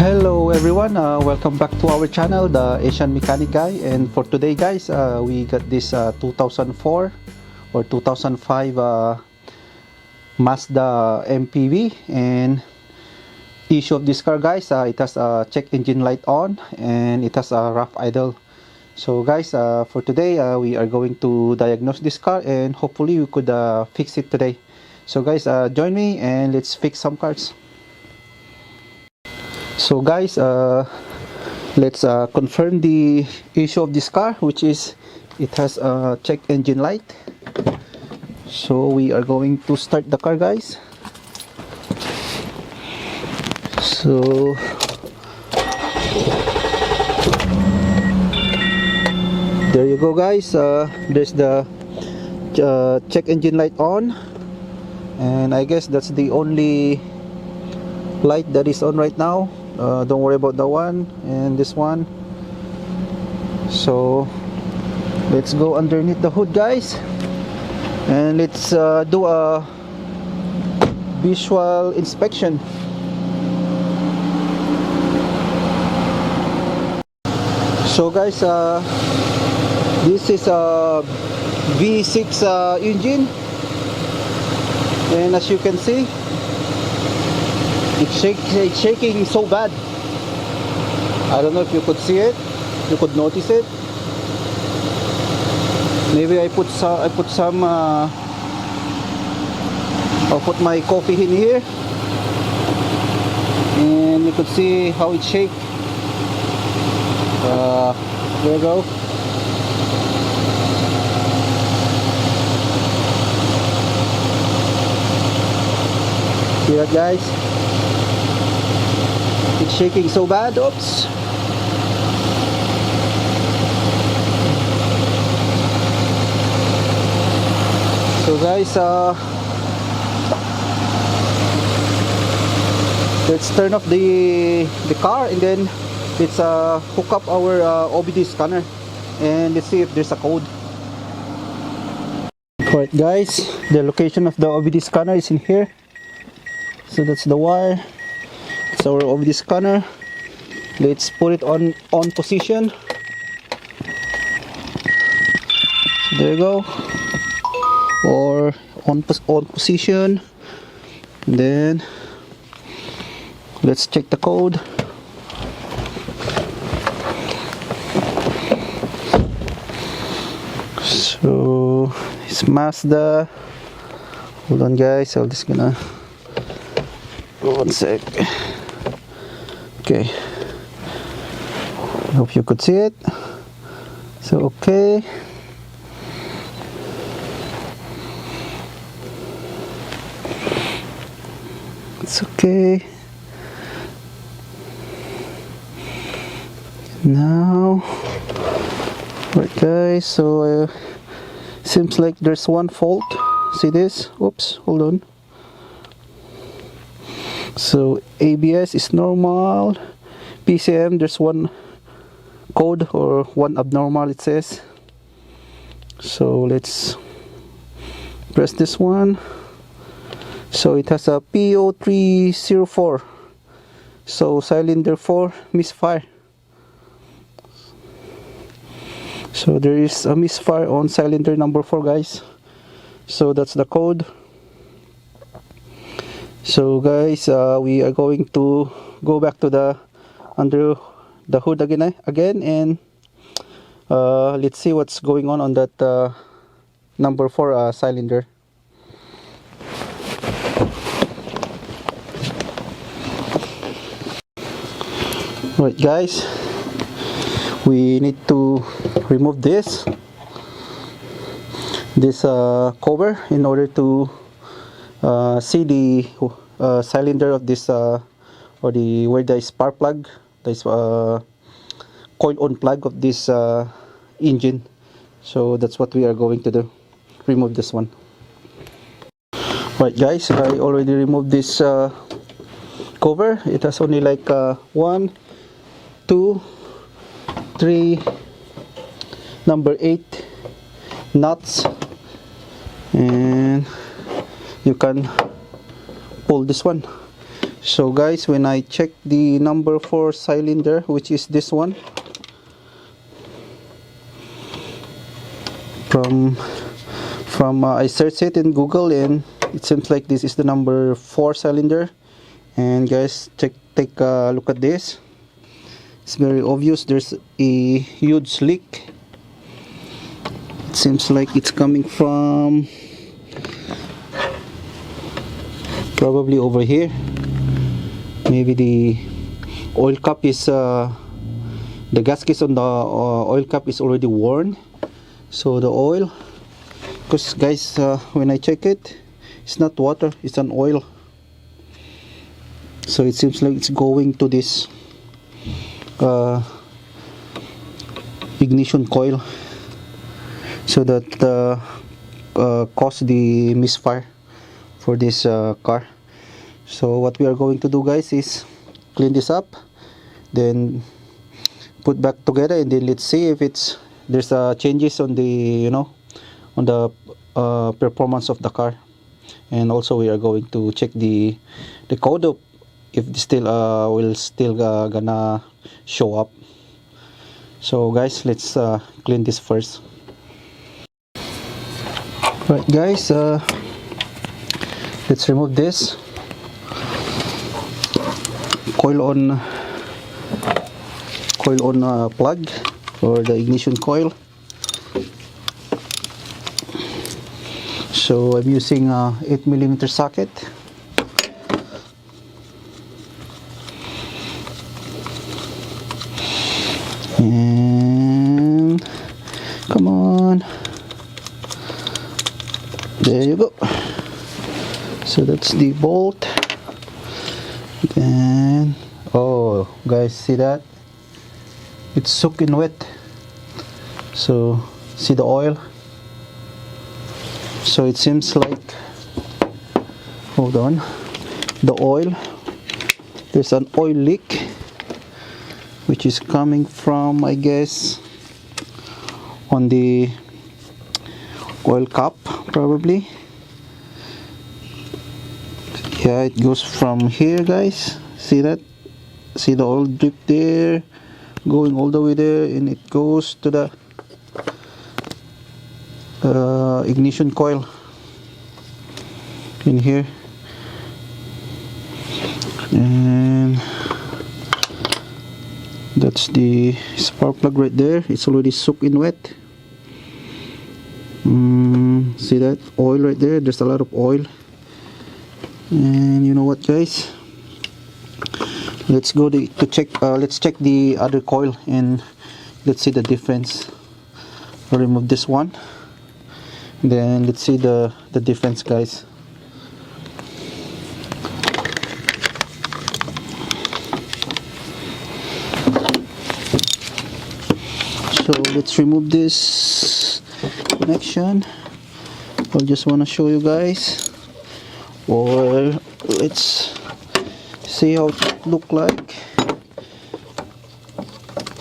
Hello everyone, welcome back to our channel, the Asian Mechanic Guy. And for today guys, we got this 2004 or 2005 Mazda MPV. And issue of this car guys, it has a check engine light on and it has a rough idle. So guys, for today we are going to diagnose this car and hopefully we could fix it today. So guys, join me and let's fix some cars. So guys, let's confirm the issue of this car, which is it has a check engine light. So we are going to start the car guys. So there you go guys, there's the check engine light on, and I guess that's the only light that is on right now. Don't worry about the one and this one. So let's go underneath the hood guys and let's do a visual inspection. So guys, this is a V6 engine, and as you can see, it's shaking so bad. I don't know if you could see it, you could notice it. Maybe I'll put my coffee in here and you could see how it shakes. There you go. See that guys? It's shaking so bad. Oops. So guys, let's turn off the car and then let's hook up our OBD scanner and let's see if there's a code. Alright guys, the location of the OBD scanner is in here. So that's the wire. It's our OBD scanner. Let's put it on position. So there you go. Or on position. And then let's check the code. So it's Mazda. Hold on guys, I'm just gonna go 1 sec. Okay, I hope you could see it. So okay, it's okay. Now, right guys, so seems like there's one fault. See this? Oops, hold on. So ABS is normal. PCM, there's one code or one abnormal, it says. So let's press this one. So it has a P0304. So cylinder 4 misfire. So there is a misfire on cylinder number 4 guys. So that's the code. So guys, we are going to go back to the under the hood again and let's see what's going on that number 4 cylinder. Right guys, we need to remove this cover in order to see the cylinder of this or where the spark plug, this coil on plug of this engine. So that's what we are going to do, remove this one. Right guys, I already removed this cover. It has only like 1, 2, 3, number 8 nuts, and you can pull this one. So guys, when I check the number 4 cylinder, which is this one, I searched it in Google, and it seems like this is the number 4 cylinder. And guys, take a look at this. It's very obvious there's a huge leak. It seems like it's coming from probably over here. Maybe the oil cap is the gasket on the oil cap is already worn. So the oil, because guys, when I check it, it's not water, it's an oil. So it seems like it's going to this ignition coil, so that caused the misfire for this car. So what we are going to do, guys, is clean this up, then put back together, and then let's see if there's changes on the on the performance of the car. And also we are going to check the code up, if it still gonna show up. So guys, let's clean this first. Right guys, let's remove this coil on plug for the ignition coil. So I'm using a 8mm socket. And come on, there you go. So that's the bolt. And oh guys, see that? It's soaking wet. So see the oil? So it seems like, hold on, the oil, there's an oil leak which is coming from, I guess, on the oil cap probably. Yeah, it goes from here, guys. See that? See the oil drip there, going all the way there, and it goes to the ignition coil in here. And that's the spark plug right there. It's already soaked in wet. See that oil right there? There's a lot of oil. And you know what, guys, let's go to check. Let's check the other coil and let's see the difference. I'll remove this one, then let's see the difference, guys. So let's remove this connection. I just want to show you guys, or let's see how it look like,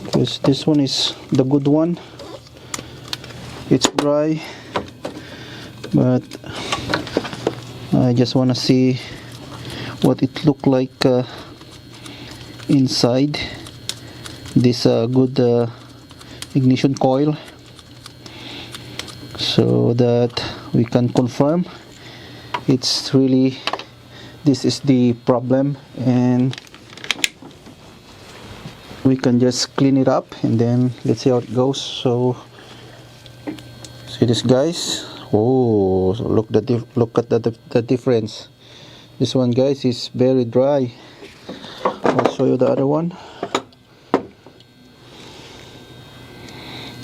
because this one is the good one. It's dry, but I just want to see what it look like inside this good ignition coil, so that we can confirm it's really, this is the problem, and we can just clean it up and then let's see how it goes. So see this, guys. Oh, so look at the difference. This one, guys, is very dry. I'll show you the other one.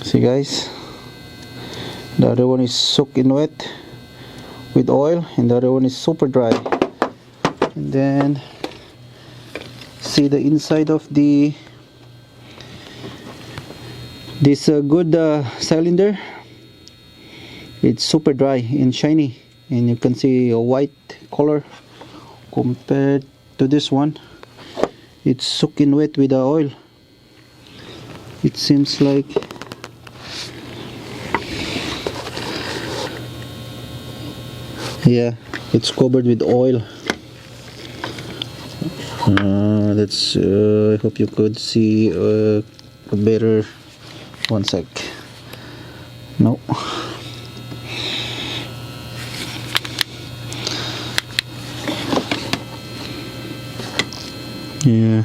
See, guys, the other one is soaking wet with oil, and the other one is super dry. And then see the inside of this good cylinder. It's super dry and shiny, and you can see a white color compared to this one. It's soaking wet with the oil. It seems like, yeah, it's covered with oil. Let's I hope you could see a better. One sec. No. Yeah,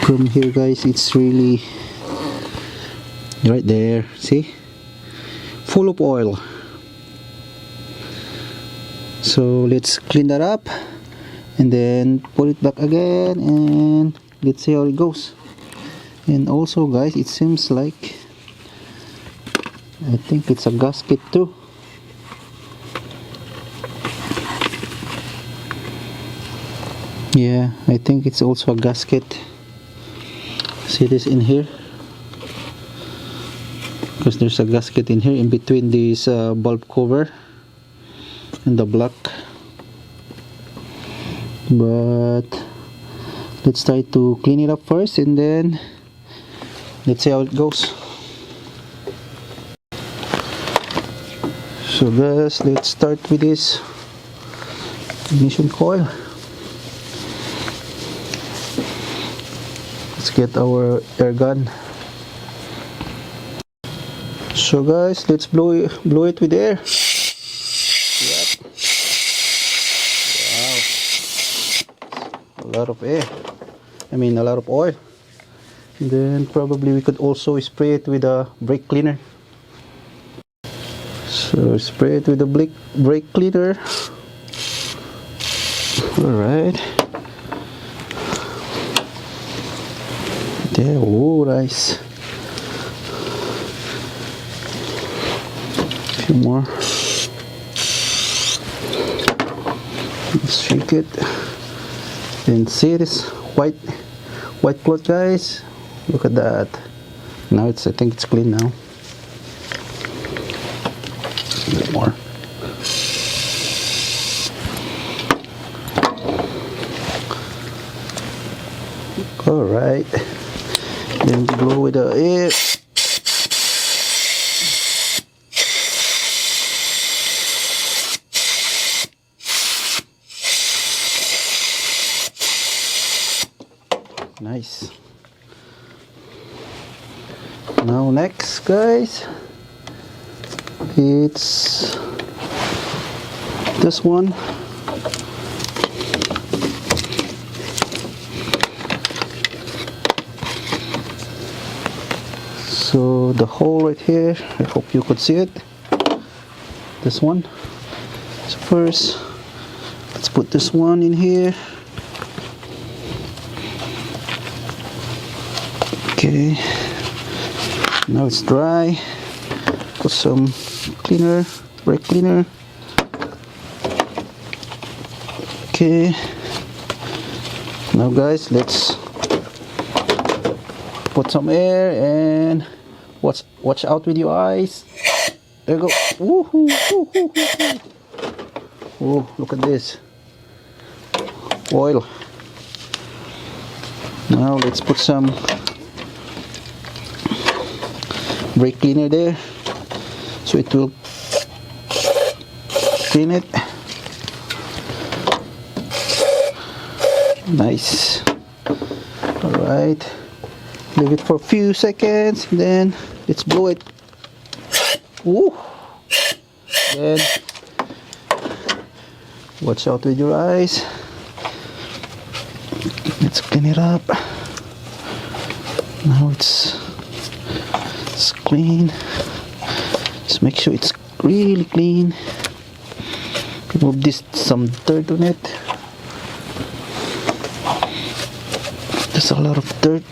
from here guys, it's really right there, see, full of oil. So let's clean that up and then put it back again, and let's see how it goes. And also guys, it seems like, I think it's a gasket too. Yeah, I think it's also a gasket. See this in here? Because there's a gasket in here in between this bulb cover and the block. But let's try to clean it up first and then let's see how it goes. So guys, let's start with this ignition coil. Let's get our air gun. So guys, let's blow it with air. Yep. Wow, a lot of air. I mean, a lot of oil. And then probably we could also spray it with a brake cleaner. So spray it with a brake cleaner. Alright. There, oh nice. A few more. Let's shake it. And see this white cloth guys. Look at that. Now I think it's clean now. A bit more. Alright. Then blow with the air. Nice. Now next guys, it's this one. So the hole right here, I hope you could see it. This one. So first, let's put this one in here. Okay. Now it's dry. Put some cleaner, brake cleaner. Okay. Now guys, let's put some air and watch out with your eyes. There you go. Woohoo, woohoo, woohoo. Oh, look at this. Oil. Now let's put some brake cleaner there so it will clean it. Nice. Alright, leave it for a few seconds, then let's blow it. Woo. Then watch out with your eyes. Let's clean it up. Now it's clean. Just make sure it's really clean. Remove some dirt on it. There's a lot of dirt.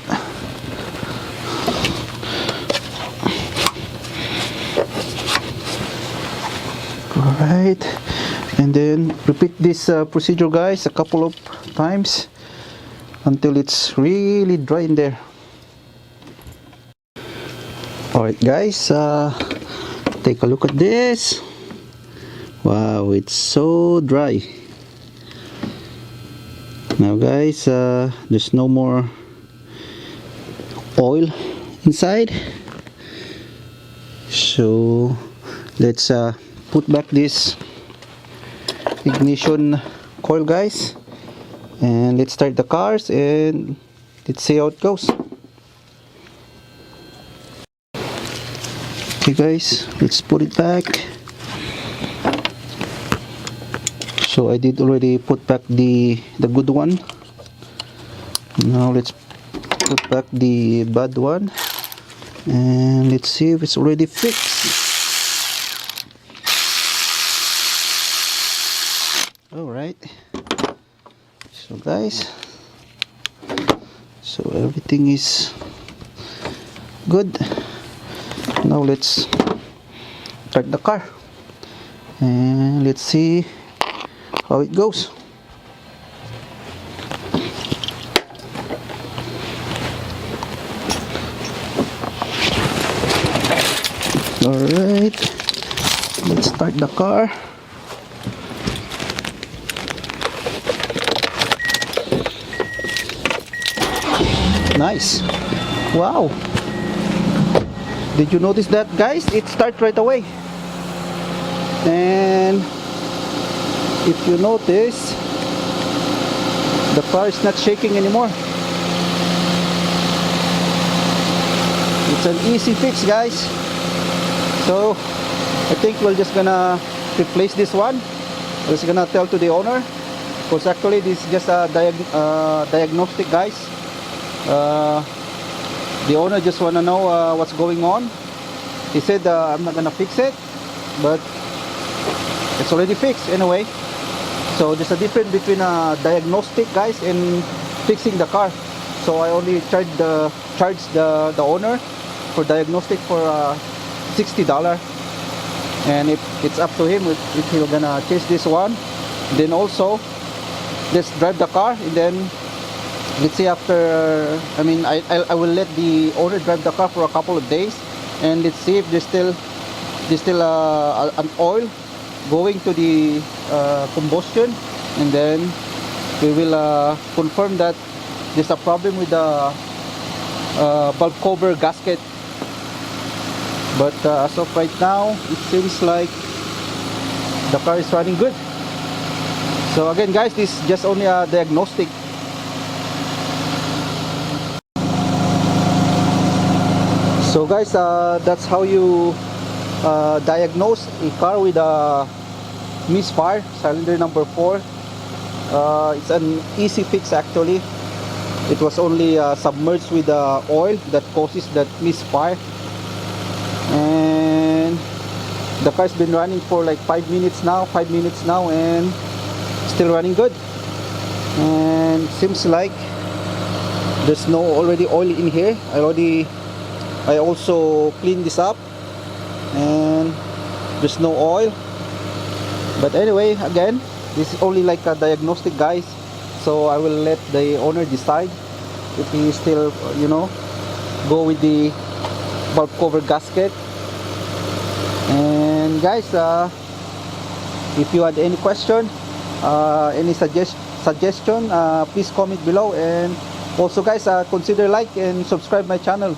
Alright, and then repeat this procedure guys a couple of times until it's really dry in there. Alright guys, take a look at this. Wow, it's so dry. Now guys, there's no more oil inside, so let's put back this ignition coil guys And let's start the cars and let's see how it goes. Okay guys, let's put it back. So I did already put back the good one. Now let's put back the bad one, and let's see if it's already fixed. Alright, so guys, so everything is good. Now let's start the car and let's see how it goes. Alright, let's start the car. Nice. Wow. Did you notice that, guys? It starts right away. And if you notice, the car is not shaking anymore. It's an easy fix, guys. So I think we're just gonna replace this one. We're just gonna tell to the owner, because actually this is just a diagnostic, guys. The owner just wanna know what's going on. He said I'm not gonna fix it, but it's already fixed anyway. So there's a difference between a diagnostic, guys, and fixing the car. So I only charge the owner for diagnostic for $60, and it's up to him if he's gonna change this one. Then also let's drive the car, and then let's see after, I mean, I will let the owner drive the car for a couple of days, and let's see if there's still an oil going to the combustion, and then we will confirm that there's a problem with the valve cover gasket. But as of right now, it seems like the car is running good. So again, guys, this is just only a diagnostic. So guys, that's how you diagnose a car with a Misfire cylinder number 4. It's an easy fix actually. It was only submerged with oil that causes that misfire, and the car's been running for like 5 minutes now, and still running good. And seems like there's no already oil in here. I also cleaned this up, and there's no oil. But anyway, again, this is only like a diagnostic, guys. So I will let the owner decide if he still, go with the valve cover gasket. And guys, if you had any question, any suggestion, please comment below. And also, guys, consider like and subscribe my channel.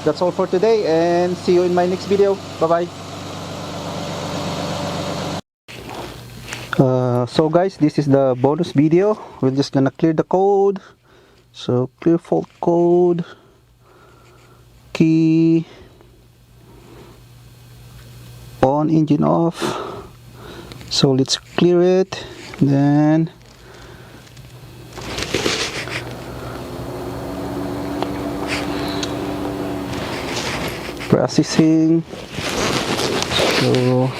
That's all for today, and see you in my next video. Bye bye. So guys, this is the bonus video. We're just gonna clear the code. So clear fault code, key on, engine off. So let's clear it. Then processing. So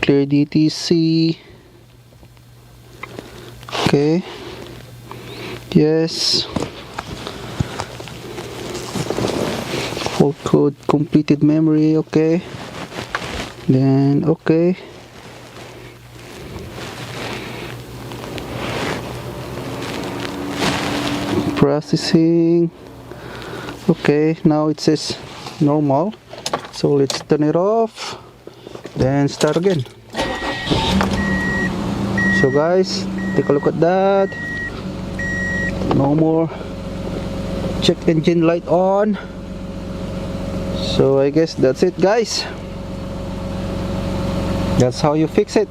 clear DTC. Okay, yes, fault code completed memory. Okay, then okay, processing. Okay, now it says normal, so let's turn it off, then start again. So guys, take a look at that. No more check engine light on. So I guess that's it, guys. That's how you fix it.